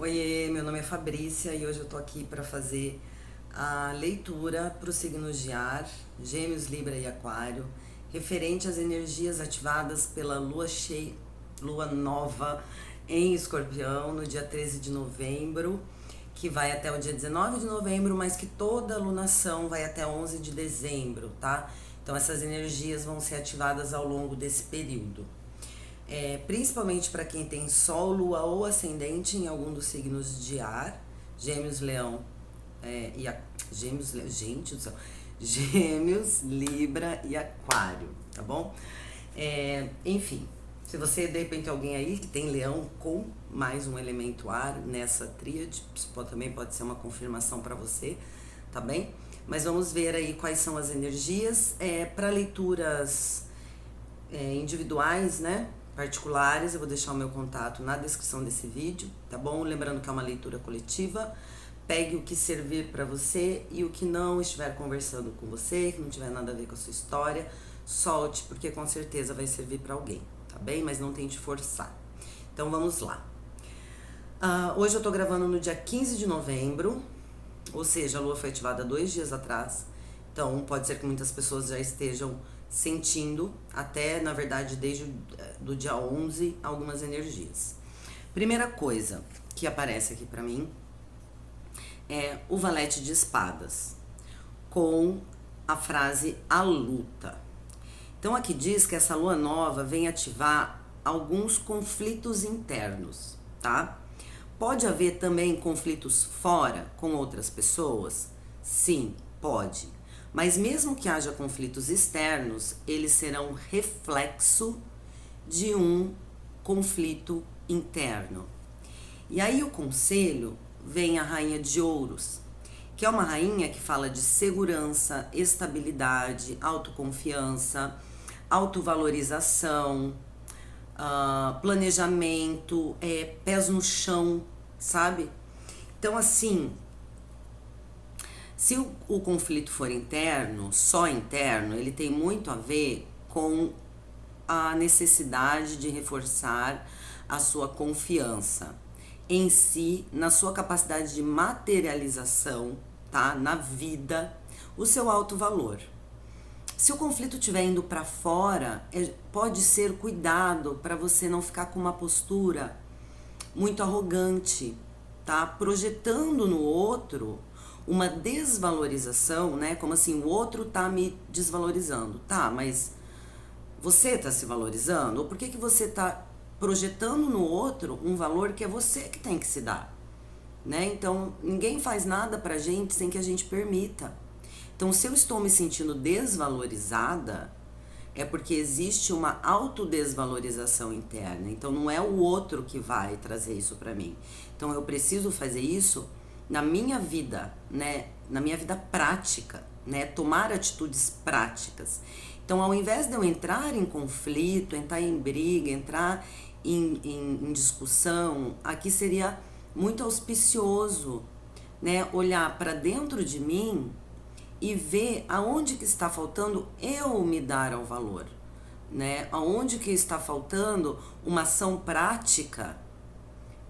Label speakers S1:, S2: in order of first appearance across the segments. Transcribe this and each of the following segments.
S1: Oiê, meu nome é Fabrícia e hoje eu tô aqui para fazer a leitura para os signos de ar, Gêmeos, Libra e Aquário, referente às energias ativadas pela lua cheia, lua nova em Escorpião, no dia 13 de novembro, que vai até o dia 19 de novembro, mas que toda a lunação vai até 11 de dezembro, tá? Então essas energias vão ser ativadas ao longo desse período. Principalmente para quem tem Sol, Lua ou Ascendente em algum dos signos de ar, Gêmeos, Leão Gêmeos, gente do céu, Gêmeos, Libra e Aquário, tá bom? Enfim, se você de repente alguém aí que tem Leão com mais um elemento ar nessa tríade, também pode ser uma confirmação para você, tá bem? Mas vamos ver aí quais são as energias para leituras individuais, né? Particulares, eu vou deixar o meu contato na descrição desse vídeo, tá bom? Lembrando que é uma leitura coletiva. Pegue o que servir para você e o que não estiver conversando com você, que não tiver nada a ver com a sua história, solte, porque com certeza vai servir para alguém, tá bem? Mas não tente forçar. Então vamos lá. Hoje eu tô gravando no dia 15 de novembro, ou seja, a lua foi ativada 2 dias atrás. Então pode ser que muitas pessoas já estejam sentindo, até na verdade desde do dia 11, algumas energias. Primeira coisa que aparece aqui pra mim é o valete de espadas, com a frase a luta. Então aqui diz que essa lua nova vem ativar alguns conflitos internos, tá? Pode haver também conflitos fora com outras pessoas? Sim, pode. Mas mesmo que haja conflitos externos, eles serão reflexo de um conflito interno. E aí o conselho vem a rainha de ouros, que é uma rainha que fala de segurança, estabilidade, autoconfiança, autovalorização, planejamento, pés no chão, sabe? Então assim, se o conflito for interno, só interno, ele tem muito a ver com a necessidade de reforçar a sua confiança em si, na sua capacidade de materialização, tá? Na vida, o seu alto valor. Se o conflito estiver indo para fora, pode ser cuidado para você não ficar com uma postura muito arrogante, tá? Projetando no outro uma desvalorização, né? Como assim, o outro tá me desvalorizando. Tá, mas você tá se valorizando? Ou por que você tá projetando no outro um valor que é você que tem que se dar? Né? Então, ninguém faz nada pra gente sem que a gente permita. Então, se eu estou me sentindo desvalorizada, é porque existe uma autodesvalorização interna. Então, não é o outro que vai trazer isso pra mim. Então, eu preciso fazer isso na minha vida, né? Na minha vida prática, né? Tomar atitudes práticas. Então, ao invés de eu entrar em conflito, entrar em briga, entrar em discussão, aqui seria muito auspicioso, né? Olhar para dentro de mim e ver aonde que está faltando eu me dar ao valor, né? Aonde que está faltando uma ação prática,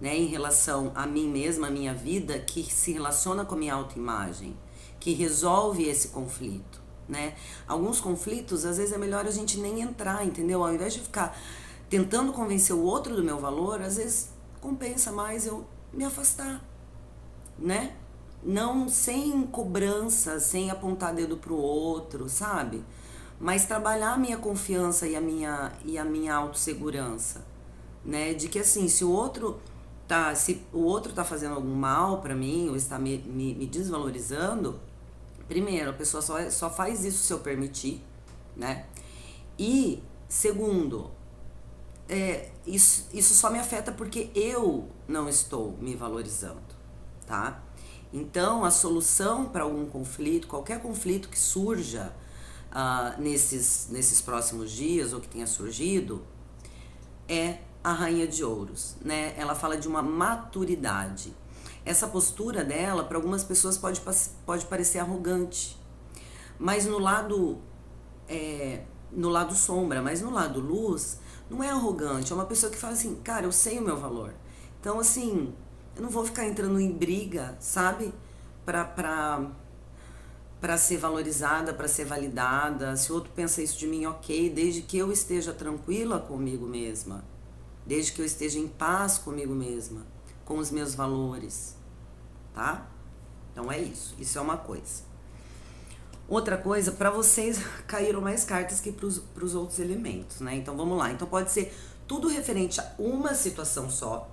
S1: né, em relação a mim mesma, a minha vida, que se relaciona com a minha autoimagem, que resolve esse conflito, né? Alguns conflitos, às vezes é melhor a gente nem entrar, entendeu? Ao invés de ficar tentando convencer o outro do meu valor, às vezes compensa mais eu me afastar, né? Não sem cobrança, sem apontar dedo pro outro, sabe? Mas trabalhar a minha confiança e a minha autossegurança, né? De que assim, se o outro tá fazendo algum mal pra mim ou está me desvalorizando, primeiro, a pessoa só faz isso se eu permitir, né? E segundo, isso só me afeta porque eu não estou me valorizando, tá? Então, a solução para algum conflito, qualquer conflito que surja nesses próximos dias ou que tenha surgido, é a rainha de ouros, né? Ela fala de uma maturidade. Essa postura dela, para algumas pessoas, pode parecer arrogante, mas no lado sombra, mas no lado luz, não é arrogante, é uma pessoa que fala assim, cara, eu sei o meu valor. Então, assim, Eu não vou ficar entrando em briga, sabe? Pra ser valorizada, pra ser validada. Se o outro pensa isso de mim, ok, desde que eu esteja tranquila comigo mesma, desde que eu esteja em paz comigo mesma, com os meus valores, tá? Então é isso. Isso é uma coisa. Outra coisa, para vocês caíram mais cartas que para os outros elementos, né? Então vamos lá. Então pode ser tudo referente a uma situação só,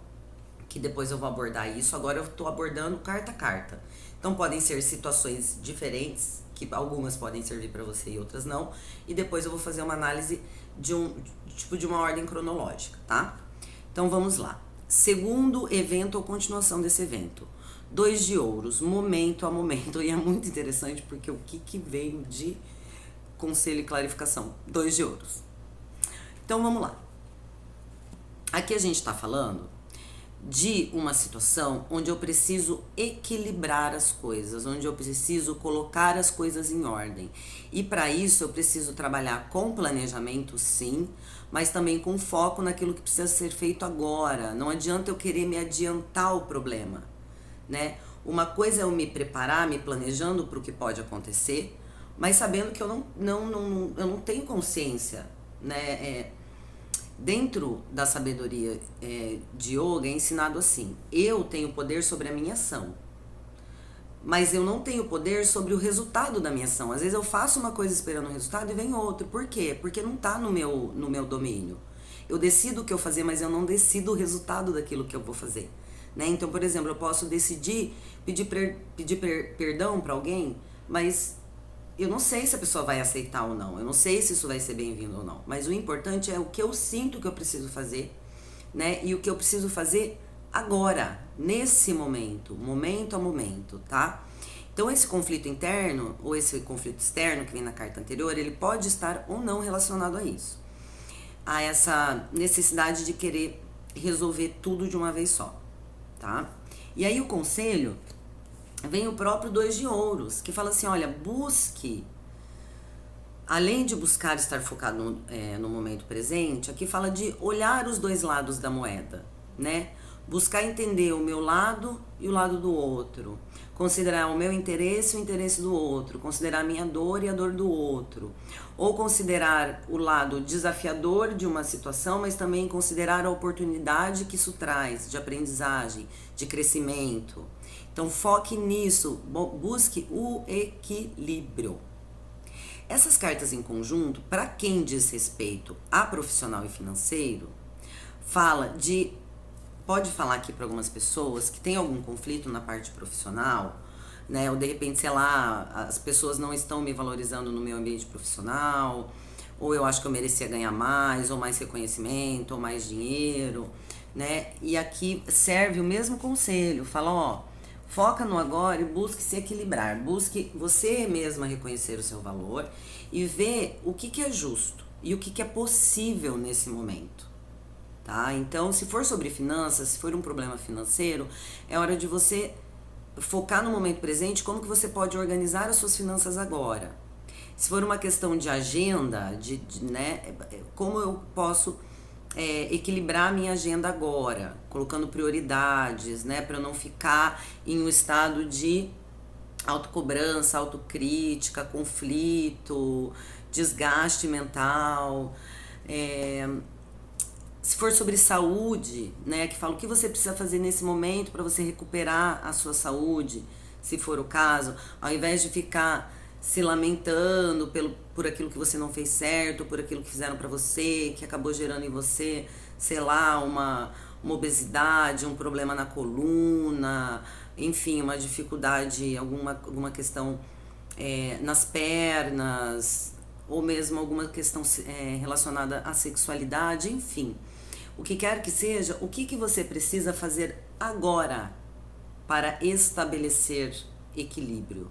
S1: que depois eu vou abordar isso. Agora eu tô abordando carta a carta. Então podem ser situações diferentes, que algumas podem servir para você e outras não. E depois eu vou fazer uma análise de de uma ordem cronológica, tá? Então vamos lá. Segundo evento ou continuação desse evento. 2 de ouros, momento a momento. E é muito interessante porque o que veio de conselho e clarificação? 2 de ouros. Então vamos lá. Aqui a gente tá falando de uma situação onde eu preciso equilibrar as coisas, onde eu preciso colocar as coisas em ordem. E para isso eu preciso trabalhar com planejamento, sim, mas também com foco naquilo que precisa ser feito agora. Não adianta eu querer me adiantar o problema, né? Uma coisa é eu me preparar, me planejando para o que pode acontecer, mas sabendo que eu não tenho consciência, né? Dentro da sabedoria de yoga é ensinado assim: eu tenho poder sobre a minha ação, mas eu não tenho poder sobre o resultado da minha ação. Às vezes eu faço uma coisa esperando um resultado e vem outro. Por quê? Porque não está no meu domínio. Eu decido o que eu fazer, mas eu não decido o resultado daquilo que eu vou fazer, né? Então, por exemplo, eu posso decidir pedir perdão para alguém, mas eu não sei se a pessoa vai aceitar ou não, eu não sei se isso vai ser bem-vindo ou não, mas o importante é o que eu sinto que eu preciso fazer, né? E o que eu preciso fazer agora, nesse momento, momento a momento, tá? Então esse conflito interno ou esse conflito externo que vem na carta anterior, ele pode estar ou não relacionado a isso, a essa necessidade de querer resolver tudo de uma vez só, tá? E aí o conselho vem o próprio 2 de ouros, que fala assim, olha, busque, além de buscar estar focado no momento presente, aqui fala de olhar os dois lados da moeda, né? Buscar entender o meu lado e o lado do outro, considerar o meu interesse e o interesse do outro, considerar a minha dor e a dor do outro, ou considerar o lado desafiador de uma situação, mas também considerar a oportunidade que isso traz de aprendizagem, de crescimento. Então foque nisso, busque o equilíbrio. Essas cartas em conjunto, para quem diz respeito a profissional e financeiro, pode falar aqui para algumas pessoas que tem algum conflito na parte profissional, né? Ou de repente, sei lá, as pessoas não estão me valorizando no meu ambiente profissional, ou eu acho que eu merecia ganhar mais, ou mais reconhecimento, ou mais dinheiro, né? E aqui serve o mesmo conselho, fala, ó, foca no agora e busque se equilibrar, busque você mesma reconhecer o seu valor e ver o que é justo e o que é possível nesse momento. Tá? Então, se for sobre finanças, se for um problema financeiro, é hora de você focar no momento presente, como que você pode organizar as suas finanças agora. Se for uma questão de agenda, né, como eu posso equilibrar a minha agenda agora, colocando prioridades, né, para eu não ficar em um estado de autocobrança, autocrítica, conflito, desgaste mental. Se for sobre saúde, né, que fala o que você precisa fazer nesse momento para você recuperar a sua saúde, se for o caso, ao invés de ficar se lamentando por aquilo que você não fez certo, por aquilo que fizeram para você, que acabou gerando em você, sei lá, uma obesidade, um problema na coluna, enfim, uma dificuldade, alguma questão nas pernas, ou mesmo alguma questão relacionada à sexualidade, enfim. O que quer que seja, o que você precisa fazer agora para estabelecer equilíbrio,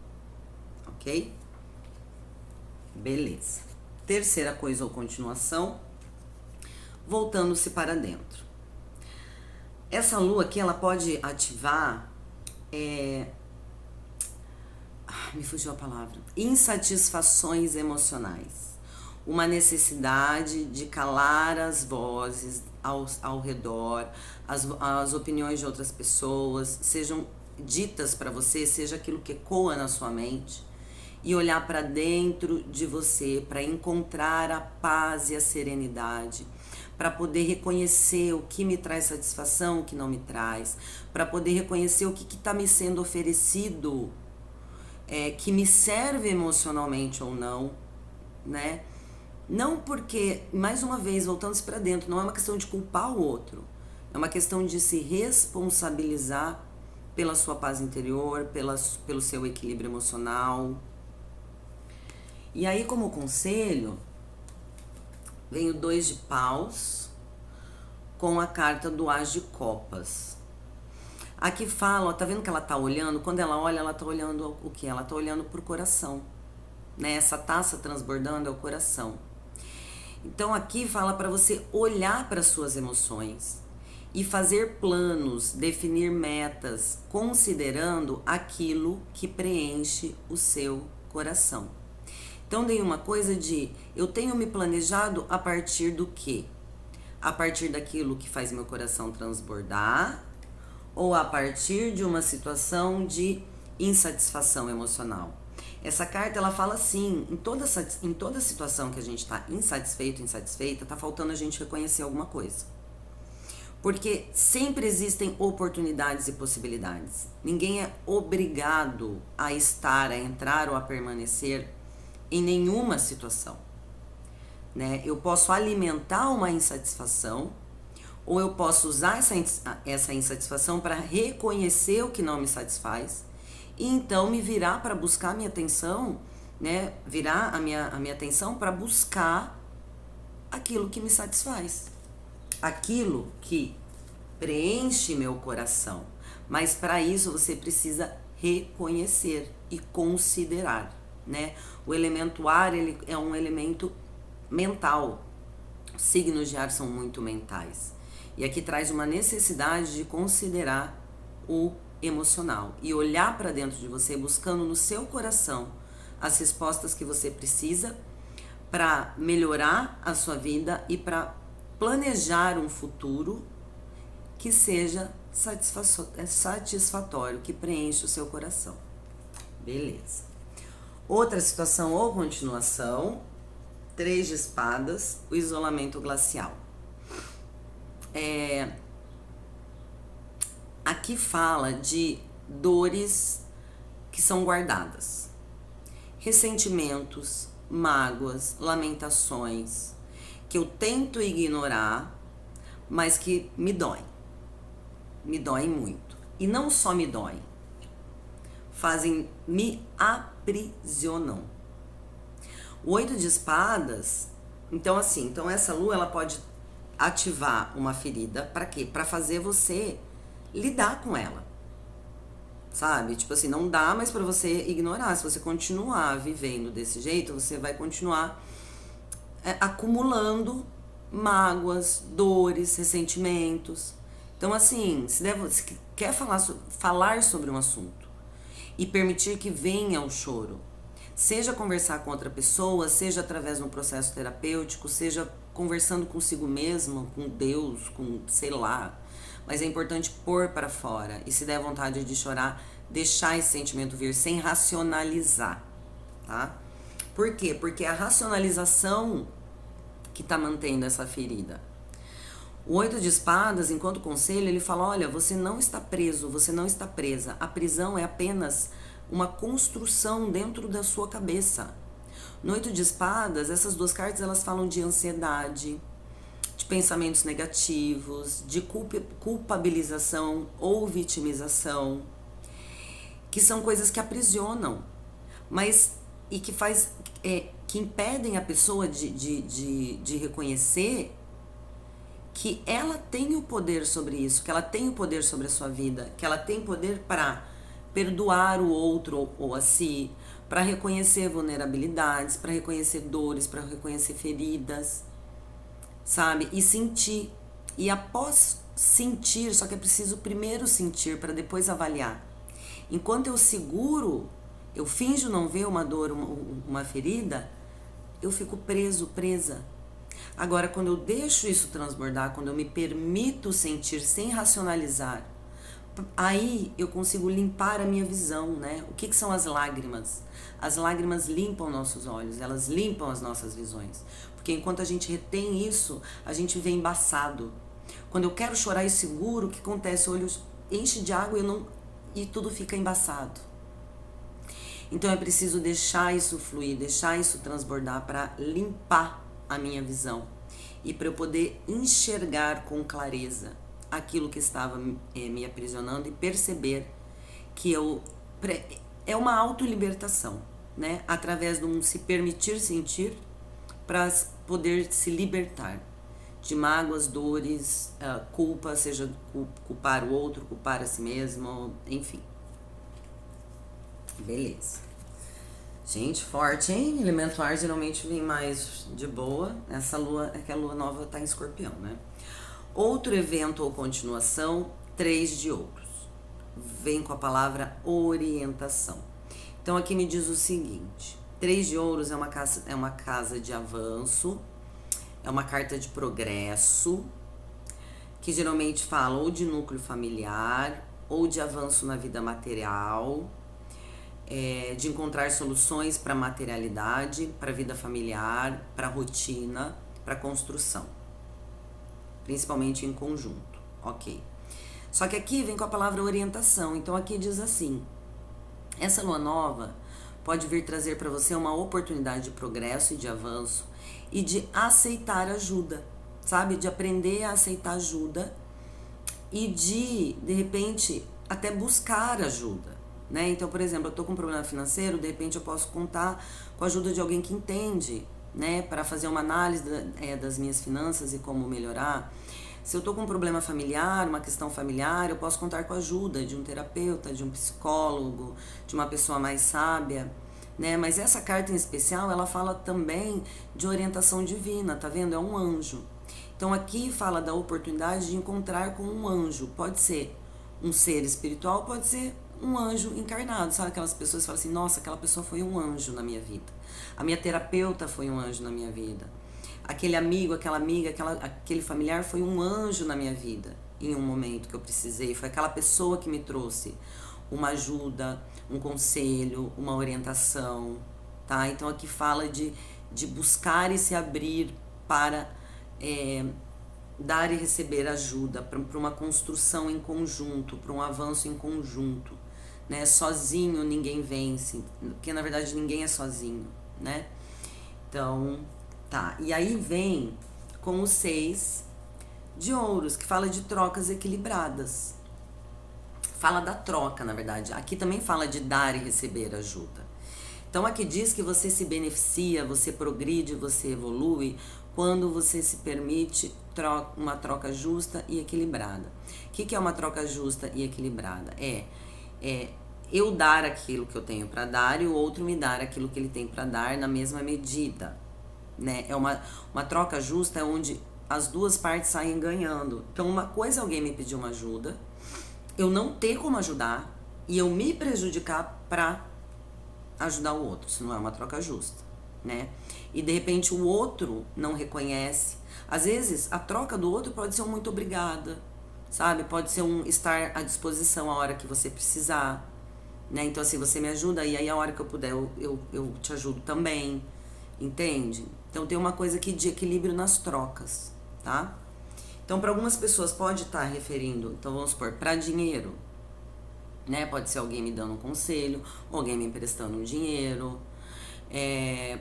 S1: ok? Beleza. Terceira coisa ou continuação, voltando-se para dentro. Essa lua aqui, ela pode ativar, me fugiu a palavra, insatisfações emocionais. uma necessidade de calar as vozes ao redor, as opiniões de outras pessoas, sejam ditas para você, seja aquilo que ecoa na sua mente, e olhar para dentro de você para encontrar a paz e a serenidade, para poder reconhecer o que me traz satisfação, o que não me traz, para poder reconhecer o que está me sendo oferecido, que me serve emocionalmente ou não, né? Não porque, mais uma vez, voltando-se para dentro, não é uma questão de culpar o outro, é uma questão de se responsabilizar pela sua paz interior, pelo seu equilíbrio emocional. E aí, como conselho, vem o 2 de paus com a carta do As de copas. Aqui fala, ó, tá vendo que ela tá olhando? Quando ela olha, ela tá olhando o que? Ela tá olhando pro coração, né? Essa taça transbordando é o coração. Então aqui fala para você olhar para suas emoções e fazer planos, definir metas, considerando aquilo que preenche o seu coração. Então tem uma coisa de, eu tenho me planejado a partir do quê? A partir daquilo que faz meu coração transbordar ou a partir de uma situação de insatisfação emocional? Essa carta, ela fala assim, em toda situação que a gente está insatisfeita, tá faltando a gente reconhecer alguma coisa. Porque sempre existem oportunidades e possibilidades. Ninguém é obrigado a estar, a entrar ou a permanecer em nenhuma situação, né? Eu posso alimentar uma insatisfação ou eu posso usar essa insatisfação para reconhecer o que não me satisfaz e então me virar para buscar a minha atenção, né? Virar a minha atenção para buscar aquilo que me satisfaz, aquilo que preenche meu coração. Mas para isso você precisa reconhecer e considerar, né? O elemento ar, ele é um elemento mental. Os signos de ar são muito mentais. E aqui traz uma necessidade de considerar o emocional e olhar para dentro de você, buscando no seu coração as respostas que você precisa para melhorar a sua vida e para planejar um futuro que seja satisfatório, que preencha o seu coração. Beleza. Outra situação ou continuação, 3 de espadas, o isolamento glacial. Aqui fala de dores que são guardadas, ressentimentos, mágoas, lamentações, que eu tento ignorar, mas que me doem muito. E não só me doem, me aprisionam. O 8 de espadas, então essa lua ela pode ativar uma ferida, para quê? Para fazer você lidar com ela, sabe? Tipo assim, não dá mais para você ignorar. Se você continuar vivendo desse jeito, você vai continuar acumulando mágoas, dores, ressentimentos. Então assim, se quer falar sobre um assunto e permitir que venha o choro, seja conversar com outra pessoa, seja através de um processo terapêutico, seja conversando consigo mesmo, com Deus, com sei lá, mas é importante pôr para fora e se der vontade de chorar, deixar esse sentimento vir sem racionalizar, tá? Por quê? Porque é a racionalização que tá mantendo essa ferida. O 8 de espadas, enquanto conselho, ele fala, olha, você não está preso, você não está presa. A prisão é apenas uma construção dentro da sua cabeça. No 8 de espadas, essas duas cartas, elas falam de ansiedade, de pensamentos negativos, de culpabilização ou vitimização, que são coisas que aprisionam, mas e que impedem a pessoa de reconhecer que ela tem o poder sobre isso, que ela tem o poder sobre a sua vida, que ela tem poder para perdoar o outro ou a si, para reconhecer vulnerabilidades, para reconhecer dores, para reconhecer feridas, sabe? E sentir. E após sentir, só que é preciso primeiro sentir para depois avaliar. Enquanto eu seguro, eu finjo não ver uma dor, uma ferida, eu fico preso, presa. Agora, quando eu deixo isso transbordar, quando eu me permito sentir sem racionalizar, aí eu consigo limpar a minha visão, né? O que são as lágrimas? As lágrimas limpam nossos olhos, elas limpam as nossas visões. Porque enquanto a gente retém isso, a gente vê embaçado. Quando eu quero chorar e seguro, o que acontece? O olho enche de água e tudo fica embaçado. Então é preciso deixar isso fluir, deixar isso transbordar para limpar a minha visão e para eu poder enxergar com clareza aquilo que estava me aprisionando e perceber que é uma autolibertação, né? Através de um se permitir sentir para poder se libertar de mágoas, dores, culpa, seja culpar o outro, culpar a si mesmo, enfim. Beleza. Gente, forte, hein? Elemento ar geralmente vem mais de boa. Essa lua, é que a lua nova tá em Escorpião, né? Outro evento ou continuação, 3 de ouros. Vem com a palavra orientação. Então aqui me diz o seguinte: 3 de ouros é uma casa de avanço, é uma carta de progresso, que geralmente fala ou de núcleo familiar, ou de avanço na vida material, de encontrar soluções para a materialidade, para a vida familiar, para a rotina, para a construção, principalmente em conjunto, ok? Só que aqui vem com a palavra orientação, então aqui diz assim: essa lua nova pode vir trazer para você uma oportunidade de progresso e de avanço e de aceitar ajuda, sabe? De aprender a aceitar ajuda e de repente, até buscar ajuda, né? Então, por exemplo, eu tô com um problema financeiro, de repente eu posso contar com a ajuda de alguém que entende, né? Para fazer uma análise das minhas finanças e como melhorar. Se eu tô com um problema familiar, uma questão familiar, eu posso contar com a ajuda de um terapeuta, de um psicólogo, de uma pessoa mais sábia, né? Mas essa carta em especial, ela fala também de orientação divina, tá vendo? É um anjo. Então aqui fala da oportunidade de encontrar com um anjo. Pode ser um ser espiritual, pode ser um anjo encarnado. Sabe aquelas pessoas que falam assim: nossa, aquela pessoa foi um anjo na minha vida. A minha terapeuta foi um anjo na minha vida. Aquele amigo, aquela amiga, aquele familiar foi um anjo na minha vida em um momento que eu precisei. Foi aquela pessoa que me trouxe uma ajuda, um conselho, uma orientação, tá? Então aqui fala de buscar e se abrir para dar e receber ajuda, para uma construção em conjunto, para um avanço em conjunto, né? Sozinho ninguém vence, porque na verdade ninguém é sozinho, né? Então, tá. E aí vem com os 6 de ouros, que fala de trocas equilibradas. Fala da troca, na verdade. Aqui também fala de dar e receber ajuda. Então aqui diz que você se beneficia, você progride, você evolui quando você se permite uma troca justa e equilibrada. O que é uma troca justa e equilibrada? É eu dar aquilo que eu tenho para dar e o outro me dar aquilo que ele tem para dar na mesma medida, né? É uma troca justa, é onde as duas partes saem ganhando. Então uma coisa é alguém me pedir uma ajuda, eu não ter como ajudar e eu me prejudicar para ajudar o outro. Isso não é uma troca justa, né? E de repente o outro não reconhece. Às vezes a troca do outro pode ser um muito obrigada, sabe? Pode ser um estar à disposição a hora que você precisar, né? Então assim, você me ajuda e aí a hora que eu puder eu te ajudo também, entende? Então tem uma coisa aqui de equilíbrio nas trocas, tá? Então para algumas pessoas pode estar referindo, então vamos supor, para dinheiro, né? Pode ser alguém me dando um conselho, alguém me emprestando um dinheiro,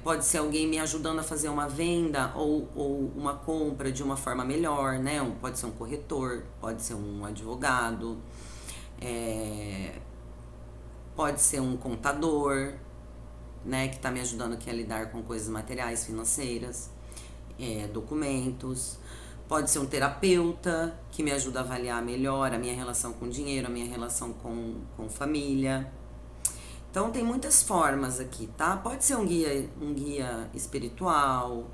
S1: pode ser alguém me ajudando a fazer uma venda ou uma compra de uma forma melhor, né? Pode ser um corretor, pode ser um advogado, pode ser um contador, né? Que está me ajudando aqui a lidar com coisas materiais, financeiras, documentos. Pode ser um terapeuta que me ajuda a avaliar melhor a minha relação com dinheiro, a minha relação com família. Então tem muitas formas aqui, tá? Pode ser um guia espiritual,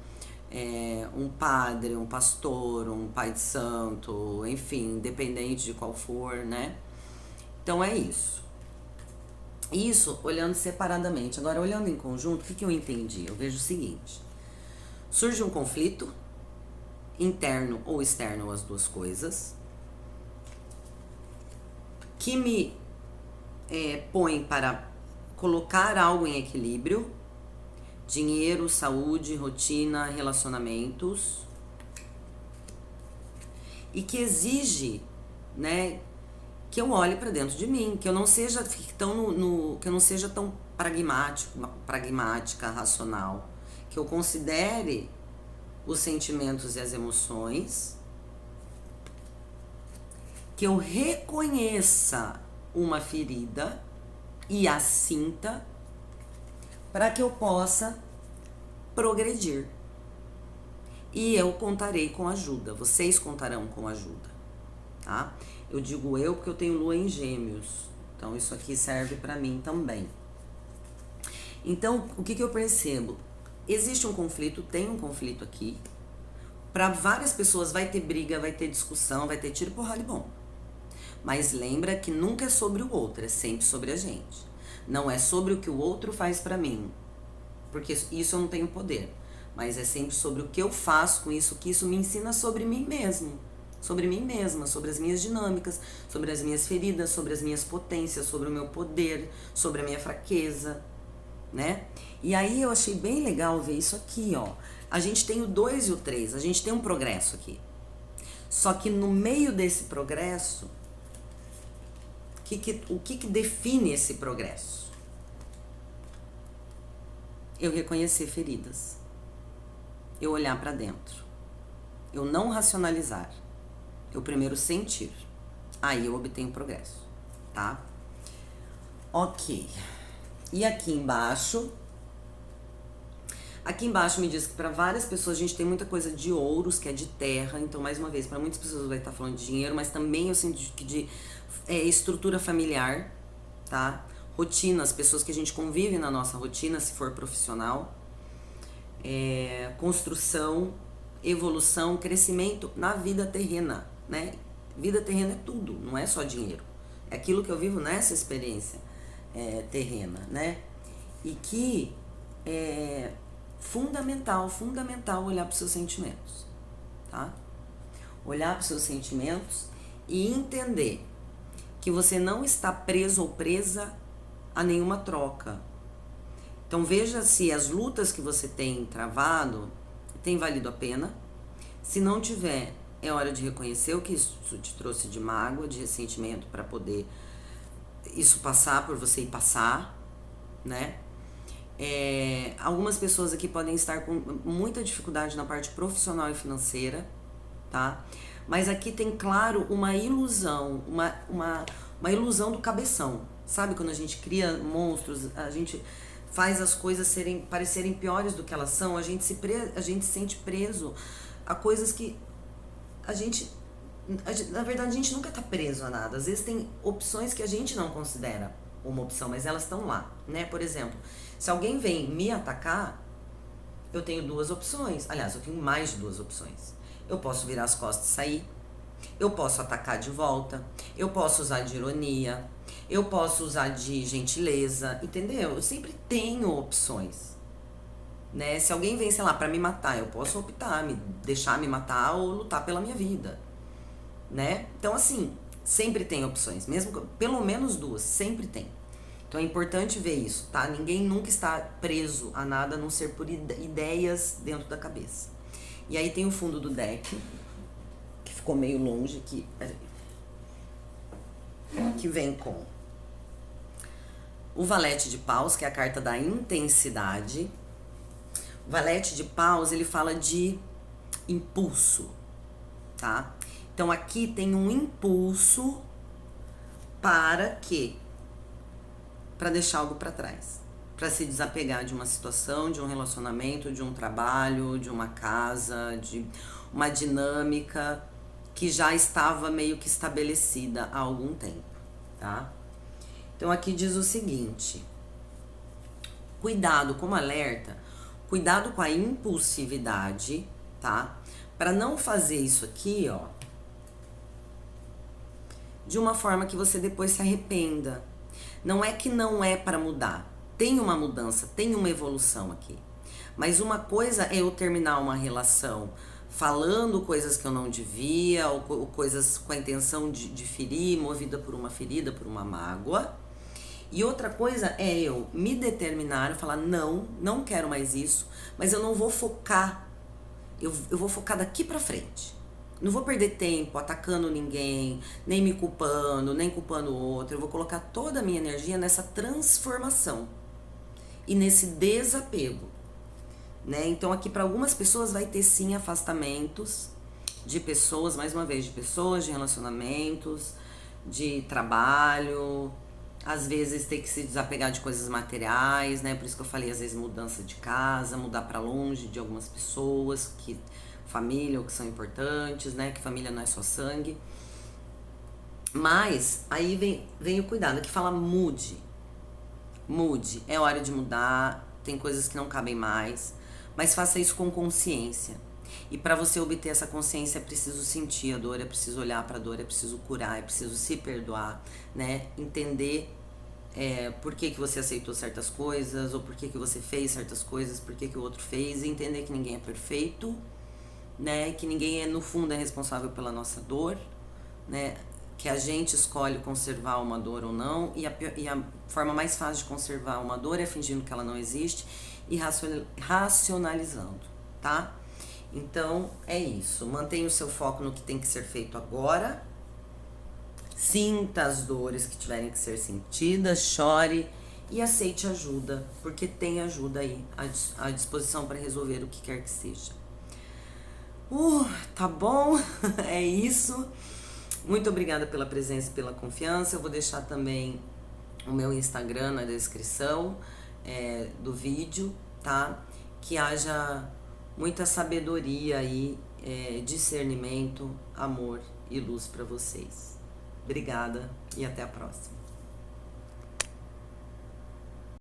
S1: um padre, um pastor, um pai de santo, enfim, independente de qual for, né? Então é isso. Isso olhando separadamente. Agora, olhando em conjunto, o que eu entendi? Eu vejo o seguinte: Surge um conflito, interno ou externo, as duas coisas, que me põe para colocar algo em equilíbrio, dinheiro, saúde, rotina, relacionamentos, e que exige, né, que eu olhe para dentro de mim, que eu não seja tão que eu não seja tão pragmática, racional, que eu considere os sentimentos e as emoções, que eu reconheça uma ferida e a sinta para que eu possa progredir. E eu contarei com ajuda, vocês contarão com ajuda, tá? Eu digo eu porque eu tenho lua em Gêmeos, então isso aqui serve para mim também. Então, o que eu percebo? Existe um conflito, tem um conflito aqui. Para várias pessoas vai ter briga, vai ter discussão, vai ter tiro, porrada e bom. Mas lembra que nunca é sobre o outro, é sempre sobre a gente. Não é sobre o que o outro faz para mim, porque isso eu não tenho poder. Mas é sempre sobre o que eu faço com isso, que isso me ensina sobre mim mesmo. Sobre mim mesma, sobre as minhas dinâmicas, sobre as minhas feridas, sobre as minhas potências, sobre o meu poder, sobre a minha fraqueza, né? E aí eu achei bem legal ver isso aqui, ó. A gente tem o 2 e o 3, a gente tem um progresso aqui. Só que no meio desse progresso, o que define esse progresso? Eu reconhecer feridas. Eu olhar para dentro. Eu não racionalizar. Eu primeiro sentir. Aí eu obtenho progresso, tá? Ok. E aqui embaixo me diz que para várias pessoas a gente tem muita coisa de ouros, que é de terra. Então, mais uma vez, para muitas pessoas vai estar falando de dinheiro, mas também eu sinto que de estrutura familiar, tá? Rotina, as pessoas que a gente convive na nossa rotina, se for profissional. Construção, evolução, crescimento na vida terrena, né? Vida terrena é tudo, não é só dinheiro. É aquilo que eu vivo nessa experiência terrena, né? E que é fundamental olhar para os seus sentimentos, tá? Olhar para os seus sentimentos e entender que você não está preso ou presa a nenhuma troca. Então veja se as lutas que você tem travado tem valido a pena. Se não tiver, é hora de reconhecer o que isso te trouxe de mágoa, de ressentimento, para poder isso passar por você e passar, né? Algumas pessoas aqui podem estar com muita dificuldade na parte profissional e financeira, tá? Mas aqui tem, claro, uma ilusão, uma ilusão do cabeção. Sabe quando a gente cria monstros, a gente faz as coisas parecerem piores do que elas são, a gente se sente preso a coisas que na verdade a gente nunca tá preso a nada. Às vezes tem opções que a gente não considera uma opção, mas elas estão lá, né? Por exemplo, se alguém vem me atacar, eu tenho duas opções. Aliás, eu tenho mais de duas opções. Eu posso virar as costas e sair. Eu posso atacar de volta. Eu posso usar de ironia. Eu posso usar de gentileza. Entendeu? Eu sempre tenho opções, né? Se alguém vem, sei lá, pra me matar, eu posso optar, deixar me matar ou lutar pela minha vida, né? Então, assim, sempre tem opções. Mesmo pelo menos duas, sempre tem. Então é importante ver isso, tá? Ninguém nunca está preso a nada, a não ser por ideias dentro da cabeça. E aí tem o fundo do deck, que ficou meio longe, que vem com o valete de paus, que é a carta da intensidade. O valete de paus, ele fala de impulso, tá? Então aqui tem um impulso para quê? Para deixar algo para trás, para se desapegar de uma situação, de um relacionamento, de um trabalho, de uma casa, de uma dinâmica que já estava meio que estabelecida há algum tempo, tá? Então aqui diz o seguinte: cuidado, como alerta, cuidado com a impulsividade, tá? Para não fazer isso aqui, ó, de uma forma que você depois se arrependa. Não é que não é para mudar, tem uma mudança, tem uma evolução aqui. Mas uma coisa é eu terminar uma relação falando coisas que eu não devia, ou coisas com a intenção de ferir, movida por uma ferida, por uma mágoa. E outra coisa é eu me determinar e falar, não, não quero mais isso, mas eu não vou focar, eu vou focar daqui pra frente. Não vou perder tempo atacando ninguém, nem me culpando, nem culpando o outro. Eu vou colocar toda a minha energia nessa transformação e nesse desapego, né? Então aqui para algumas pessoas vai ter sim afastamentos de pessoas, mais uma vez, de pessoas, de relacionamentos, de trabalho, às vezes ter que se desapegar de coisas materiais, né? Por isso que eu falei, às vezes mudança de casa, mudar para longe de algumas pessoas, que família ou que são importantes, né? Que família não é só sangue. Mas aí vem o cuidado, que fala mude. Mude, é hora de mudar, tem coisas que não cabem mais, mas faça isso com consciência. E para você obter essa consciência é preciso sentir a dor, é preciso olhar para a dor, é preciso curar, é preciso se perdoar, né? Entender por que você aceitou certas coisas, ou por que você fez certas coisas, por que o outro fez, e entender que ninguém é perfeito, né? Que ninguém no fundo é responsável pela nossa dor, né? Que a gente escolhe conservar uma dor ou não, e a forma mais fácil de conservar uma dor é fingindo que ela não existe e racionalizando, tá? Então é isso, mantenha o seu foco no que tem que ser feito agora, sinta as dores que tiverem que ser sentidas, chore e aceite ajuda, porque tem ajuda aí à disposição para resolver o que quer que seja. Tá bom? É isso. Muito obrigada pela presença e pela confiança. Eu vou deixar também o meu Instagram na descrição do vídeo, tá? Que haja muita sabedoria aí, discernimento, amor e luz para vocês. Obrigada e até a próxima.